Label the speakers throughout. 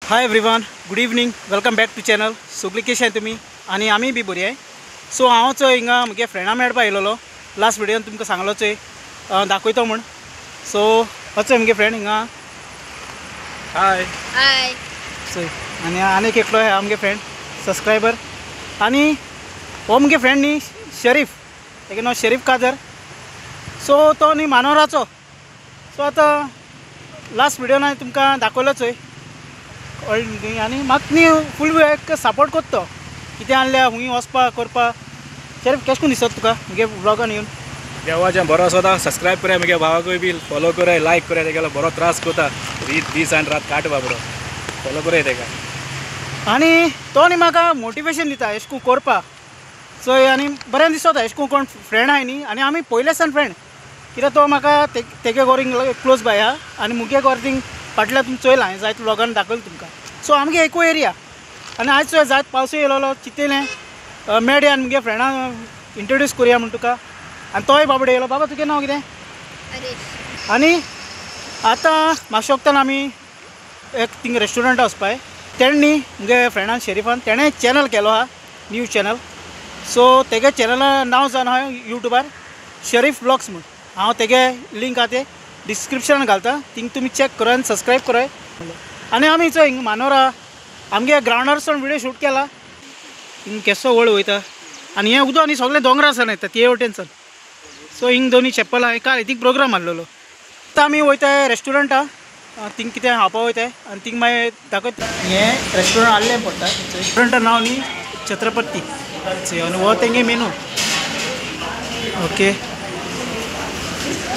Speaker 1: Hi everyone, good evening, welcome back to channel. सगळीं कशी आहे तुम्ही? आणि आम्ही बी बरी आहे. सो हांव चोय हिंगा म्हगे फ्रेंडा मेळपा येयलोलो. लास्ट विडियोन तुमकां सांगलो चोय दाखयतो म्हण. सो होच म्हगे फ्रेंड हिंगा. हाय
Speaker 2: हाय.
Speaker 1: सो आनी एकलो आहे आमगे फ्रेंड सबस्क्रायबर. आणि हो म्हगे फ्रेंड न्ही शरीफ, तेगे नांव शरीफ कादर. सो तो न्ही मानोराचो. सो आतां लास्ट विडियोन हांवें तुमकां दाखयलो चोय. आनी म्हाका न्ही फूल वेळ सपोर्ट करता कितें आहल्या हूंय वचपा करपा. शरीफ केश कोन दिसता तुका म्हगे ब्लॉगान येवन?
Speaker 3: देवाचें बरो आसता. सबस्क्रायब कराय, म्हगे भावाकूय बी फॉलो कराय, लायक कराय. तेगेलो बरो त्रास करता, दीस आनी रात काट बाबरो. फॉलो कराय तेका.
Speaker 1: आनी तो न्ही म्हाका मोटिवेशन दिता एश कोन करपा. सो आनी बरें दिसता एश कोण फ्रेंड आहाय न्ही. आनी आमी पयलेसान फ्रेंड, कित्याक तो म्हाका तेगे गोरींग क्लोज बाय आहा. आनी मुगे गोरींग फाटल्या तुमी चोयलां हांवें जायत व्लॉगान दाखयलें तुमकां. सो आमगे एकू एरिया. आनी आयज चोय जायत पावसूय येयलोलो. चिंतलें मेळया आनी मुगे फ्रेंडाक इंट्रोड्यूस करुया म्हण तुका. आनी तोय बाबडे येयलो. बाबा तुगे नांव कितें? आनी आतां म्हाका शकताना आमी एक थिंग रेस्टोरंटा वचपाय. तेणी मुगे फ्रेंडान शरीफान तेणें चॅनल केलो आहा, न्यूज चॅनल. सो तेगे चॅनला नांव जावन हांवें यूट्यूबार शरीफ ब्लॉग्स म्हण. हांव तेगे लिंक आहा ते डिस्क्रिप्शनान घालता. थिंग तुमी चॅक कराय आनी सबस्क्रायब कराय. आनी आमी चोय हिंगा मानोरा आमगे ग्रावंडार सावन विडियो शूट केला. हिंग केसो वळ वयता आनी हें उदक आनी सगळें दोंगरा सावन येता ते वटेनसान. सो हिंग दोनी चप्पलां हांवें काल थिंग प्रोग्राम आहलोलो. आतां आमी वयताय रेस्टोरंटा. थिंग कितें खावपा वयताय आनी थिंग मागीर दाखयता. हें रेस्टोरंट आहलें पडटा. रेस्टोरंटा नांव न्ही छत्रपती. आनी हो तेंगे मेनू. ओके.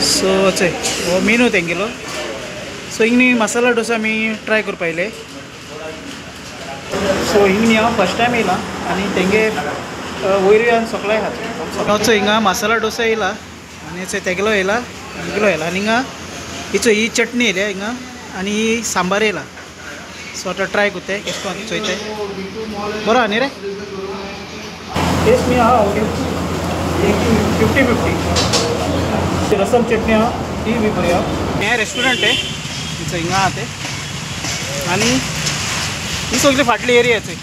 Speaker 1: सो चोय हो मेनू तेंगेलो. सो हिंग न्ही मसाला डोसा आमी ट्राय करपा येयले. सो हिंग न्ही हांव फस्ट टायम येयलां आनी तेंगे वयरूय आनी सगळे खाता. चोय हिंगा मसाला डोसा येयला आनी चोय तेगेलो येयला, मुगेलो येयला. आनी हिंगा ही चोय ही चटणी येयल्या हिंगा आनी ही सांबार येयला. सो आतां ट्राय कोत्ताय केश कोन चोयताय. बरो आहा न्ही रे? टेस्ट न्ही आहा ओके 50-50. रसम चटणी आहा ती बी बरी आहा. हें रेस्टोरंट आहे चोय हिंगा आहा ते. आनी ही सगळी फाटली एरिया चोय.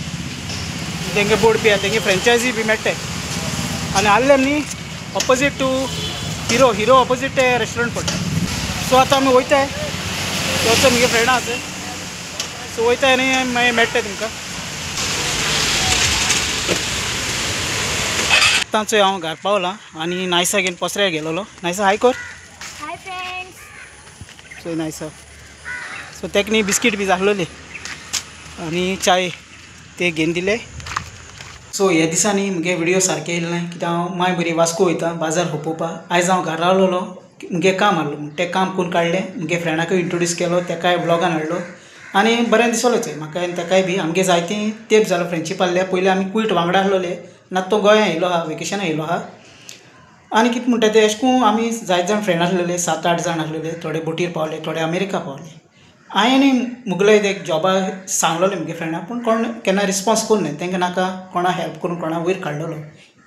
Speaker 1: तेंगे बोर्ड बी आहा, तेंगे फ्रँचायजी बी मेळटाय. आनी आहलें न्ही ऑपोजीट टू हिरो ऑपोजीट ते रेस्टोरंट पडटा. सो आतां आमी वयताय. सो म्हगे फ्रेंडा आहा थंय. सो वयताय आनी मागीर मेळटाय तुमकां. आतां चोय हांव घरा पावलां आनी नायसा घेवन पसऱ्यार गेलोलो. नायसा हाय कर.
Speaker 2: Hi friends.
Speaker 1: सो नायसा. सो तेका न्ही बिस्कीट बी जाय आसलोली आनी चाय ते घेवन दिले. सो ह्या दिसांनी म्हगे विडियो सारके येयले ना कित्याक हांव माय बरी वास्को वयता बाजार खोपोवपा. आयज हांव घरा रावलोलो, मुगे काम आहलो म्हूण तें काम करून काडलें. मुगे फ्रेंडाकूय इंट्रोड्यूस केलो, तेकाय ब्लॉगान हाडलो आनी बरें दिसलोच म्हाका आनी तेकाय बी. आमगे जायतीं तेंप जालो फ्रेंडशीप आहले. पयलीं आमी कुयट वांगडा आसलोले. आतां तो गोंया येयलो आहा, वेकेशना येयलो आहा. आनी कितें म्हणटा तें अशें करून आमी जायत जाण फ्रेंड आसलेले, 7-8 जाण आसलेले. थोडे बोटीर पावले, थोडे अमेरिका पावले. हांवें आनी मुगले एक जॉबाक सांगलोलें म्हगे फ्रेंडाक, पूण कोण केन्ना रिस्पॉन्स करूं ना. तांकां नाका कोणा हेल्प करून कोणा वयर काडलोलो.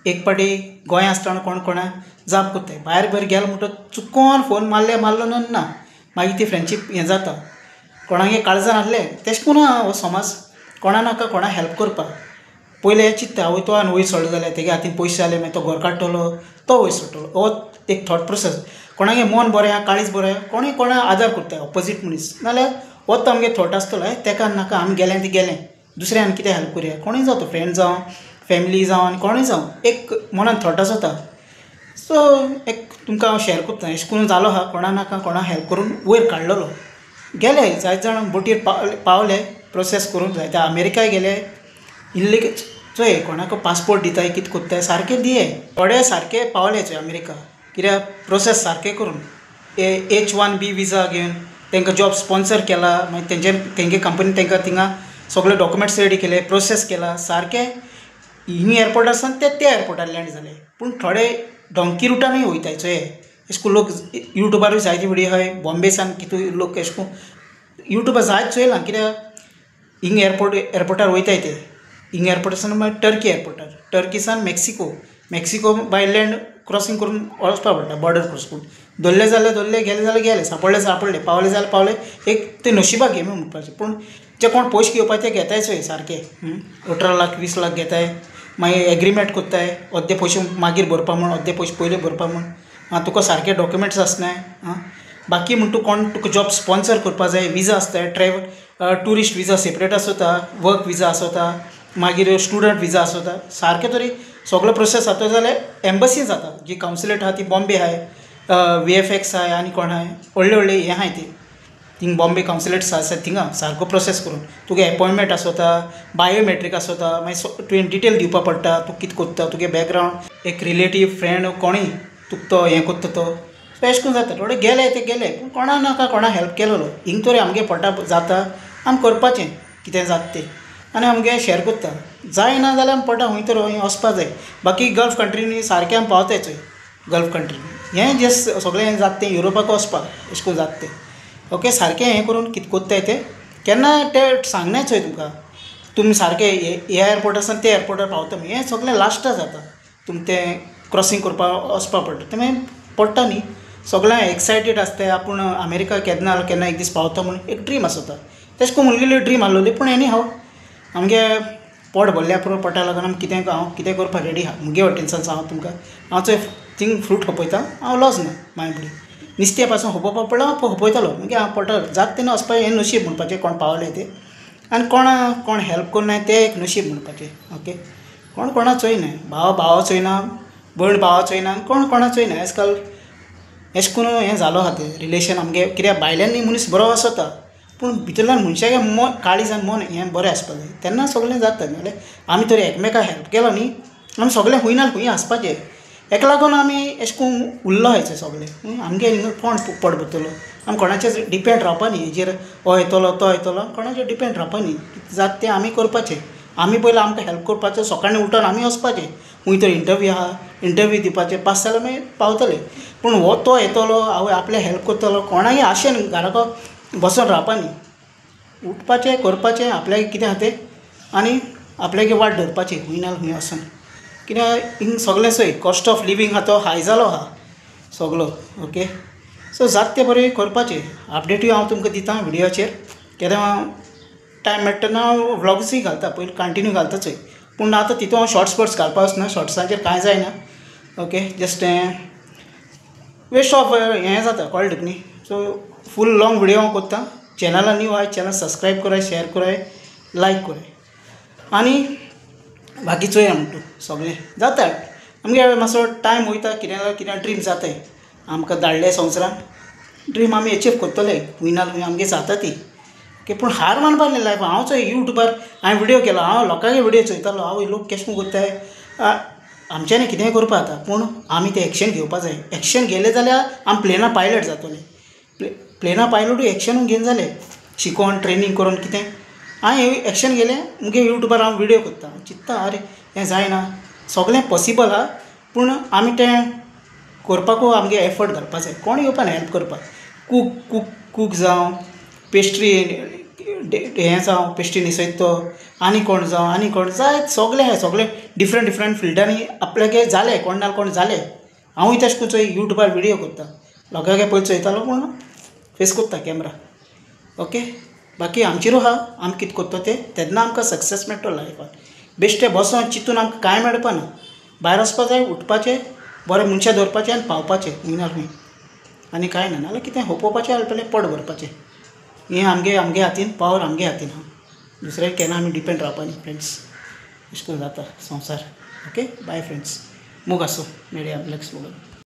Speaker 1: एक पाटी गोंया आसतना कोणा जाप कोत्ताय. भायर गेलो म्हणटच चुकोन फोन मारलो ना. मागीर ती फ्रेंडशीप हें जाता. कोणागे काळजान आहलें तेश करून हो समाज कोणा नाका कोणा हेल्प करपा. पयलें हें चिंत्ता आवय तो आनी वयर सोडलो जाल्यार तेगे हातीन पयशे जाले मागीर तो घर काडटलो, तो वयर सोडटलो. हो एक थॉट प्रोसेस. कोणागे मन बरें आहा, काळीज बरें आहा, कोणूय कोणा आदार करता ऑपोजीट मनीस. नाल्यार होच आमगे थॉट आसतलो तेका नाका आमी गेलें ती गेलें, दुसऱ्यान कितें हेल्प करुया. कोणूय जावं तो फ्रेंड जावं, फॅमिली जावं आनी कोणूय जावं, एक मनान थॉट आसता. सो एक तुमकां हांव शेअर करता. अशें करून जालो आहा, कोणा नाका कोणा हेल्प करून वयर काडलोलो. गेले जायत जाण बोटीर पावले प्रोसेस करून. जायते अमेरिकाय गेले. इल्लीगल चोय कोणाक पासपोर्ट दिताय कितें कोत्ताय सारकें दिये. थोडे सारके पावले चोय अमेरिका. कित्याक प्रोसेस सारकें करून H1B विजा घेवन तांकां जॉब स्पॉन्सर केला. मागीर तेंगे कंपनी तांकां थिंगा सगळे डॉक्युमेंट्स रेडी केले, प्रोसेस केला सारकें. हिंग एअरपोर्टार सावन ते एअरपोर्टार लँड जाले. पूण थोडे डॉंकी रुटानूय वयताय चोय. अशें करून लोक यूट्यूबारूय जायते विडियो आहाय. बॉम्बे सान कितू लोक अशें करून यूट्यूबार जायत चोयलां. कित्याक हिंग एअरपोर्टार वयताय ते. हिंग एअरपोर्टार सावन मागीर टर्की एअरपोर्टार, टर्की सान मेक्सिको बाय लँड क्रॉसींग करून वचपा पडटा बॉर्डर क्रॉस करून. धरले जाल्यार धरले, गेले जाल्यार गेले, सापडले पावले जाल्यार पावले. एक ते नशिबाक गेमी म्हणपाचें. पूण जे कोण पयशे घेवपाचे ते घेताय चोय सारके 18 लाख 20 लाख घेताय मागीर एग्रीमेंट कोत्ताय अर्दे पयशे मागीर भरपा म्हूण अर्दे पयशे पयलीं भरपा म्हूण तुका सारके डॉक्युमेंट्स आसनाय बाकी म्हण तूं कोण तुका जॉब स्पॉन्सर करपा जाय विजा आसताय टुरिस्ट विजा सेपरेट आसता वर्क विजा आसता मागीर स्टुडंट विजा आसता सारके तरी सगळो प्रोसेस जाता जाल्यार एम्बसी जाता जी कावन्सिलेट आहा ती बॉम्बे आहाय VFX आहाय आनी कोण आहाय व्हडले हे आहाय ती थिंग बॉम्बे कावन्सिलेट्स आसा थिंगा सारको प्रोसेस करून तुगे अपॉयंटमेंट आसता बायोमेट्रीक आसता मागीर तुवें डिटेल दिवपा पडटा तूं कितें कोत्ता तुगे बॅकग्रावंड एक रिलेटीव फ्रेंड कोणीय तुका तो हें कोत्ता तो सो अशें करून जाता थोडे गेले ते गेले पूण कोणा नाका कोणा हेल्प केलेलो हिंग तरी आमगे पोटा जाता आम करपाचें कितें जाता तें आनी आमगे शेअर कोत्ता जायना जाल्यार आमी पोटा खंय तर वचपा जाय बाकी गल्फ कंट्रीनी सारकें आमी पावताय चोय गल्फ कंट्रीनी हें जे सगळें हें जाता तें युरोपाक वचपाक अशें करून जाता तें ओके सारकें हें करून कितें कोत्ताय तें केन्ना तें सांगनाय चोय तुमकां तुमी सारकें हे एअरपोर्टासान ते एअरपोर्टार पावता हें सगळें लास्टा जाता तुमी तें क्रॉसींग करपाक वचपा पडटा तें मागीर पडटा न्ही सगळें एक्सायटेड आसताय आपूण अमेरिका केन्ना एक दीस पावता म्हणून एक ड्रीम आसता तेश कोन्न मुलगेली ड्रीम आहलोली पूण एनी हांव आमगे पोट भरल्या पुरो पोटा लागून आमी हांव कितें करपाक रेडी आहा मुगे वटेनसान सांग तुमकां हांव चोय थिंग फ्रूट होपयता हांव लॉस ना मागीर फुडें नुस्तें पासून होपोवपा पडलो हांव होपयतालो मागीर हांव पोटा जाता तेन्ना वचपाचें हें नशीब म्हणपाचें कोण पावलें तें आनी कोण हेल्प करनाय तें एक नशीब म्हणपाचें ओके कोणा चोयनाय भावा चोयना भयण भावा चोयना कोणा चोयना आयज काल अशें करून हें जालो आहा तें रिलेशन आमगे कित्याक भायल्यान मनीस बरो आसता पूण भितरल्यान मनशागे मन काळीजान मन हें बरें आसपा जाय तेन्ना सगळें जाता नाल्यार आमी तर एकामेकाक हेल्प केलो न्ही आमी सगळें खूंय ना खूंय आसपाचें हेका लागून आमी अशें करून उरलो हायचें सगळें आमगे हिंगा कोण पड पडटलो आमी कोणाचेर डिपेंड रावपा न्ही हेजेर हो येतलो तो येतलो कोणाचेर डिपेंड रावपा न्ही जाता तें आमी करपाचें आमी पयलीं आमकां हेल्प करपाचें सकाळीं उठोन आमी वचपाचें खूंय तर इंटरव्यू दिवपाचें पास जाल्यार मागीर पावतलें पूण हो तो येतलो आवय आपले हेल्प करतलो कोणाय आशेन घराको बसून रावपा न्ही उठपाचें करपाचें आपल्याक कितें आहा तें आनी आपल्यागे वाट धरपाची खूंय ना खूंय वचून कित्याक हिंग सगळें चोय कॉस्ट ऑफ लिवींग आहा तो हाय जालो आहा सगळो ओके सो जाता तें बरें करपाचें अपडेटूय हांव तुमकां दितां विडियोचेर केन्ना टायम मेळटा तेन्ना हांव व्लॉग्सूय घालता पयलीं कंटिन्यू घालताचोय पूण आतां तितून हांव शॉर्ट्स घालपा वचना शॉर्ट्सांचेर कांय जायना ओके जस्ट वेस्ट ऑफ हें जाता कळ्ळें तुका न्ही सो फूल लॉंग विडियो हांव कोत्ता चॅनलान न्यू आहाय चॅनल सबस्क्रायब कराय शेअर कराय लायक कराय आनी बाकी चोया म्हणटा सगळें जाता आमगे मातसो टायम वयता कितें ड्रीम जाताय आमकां धाडले संवसारान ड्रीम आमी एचीव करतले खूंय ना खूंय आमगे जाता ती ओके पूण हार मानपा न्ही लायफ हांव चोय युट्यूबार हांवें विडियो केलो हांव लोकांगे विडियो चोयतालो हांव लोक केश करून करताय आमच्यांनी कितेंय करपा जाता पूण आमी तें एक्शन घेवपा जाय एक्शन घेतलें जाल्यार आमी प्लेना पायलट जातले प्लेना पायलटूय एक्शन घेवन जालें शिकोवन ट्रेनींग करून कितें हांवें एक्शन गेलें मुगे युट्यूबार हांव विडियो करता चिंत्ता अरे हें जायना सगळें पॉसिबल आहा पूण आमी तें करपाकूय आमगे एफर्ट घालपा जाय कोण येवपा ना हेल्प करपाक कूक जावं पेस्ट्री हें जावं पेस्ट्री न्हिसयता तो आनी कोण जाय सगळें डिफरंट फिल्डांनी आपल्यागे जालें कोण ना कोण जालें हांवूय तशें करून चोय युट्यूबार विडियो करता लोकांगे पयलीं चोयतालो पूण फेस कोत्ता कॅमेरा ओके बाकी आमचेरूय आहा आमी कितें कोत्ता तेन्ना आमकां सक्सेस मेळटलो लायफान बेश्टें बसोन चिंतून आमकां कांय मेळपा ना भायर वचपा जाय उठपाचें बरें मनशां धरपाचें आनी पावपाचें खूंय ना खूंय आनी कांय ना नाल्यार कितें होपोवपाचें जाल्यार पोट भरपाचें हें आमगे हातीन पावर आमगे हातीन आहा दुसऱ्याक केन्ना आमी डिपेंड रावपा न्ही फ्रेंड्स अशें करून जाता संवसार ओके बाय फ्रेंड्स मूग आसूं मेळया नेक्स्ट व्लॉगान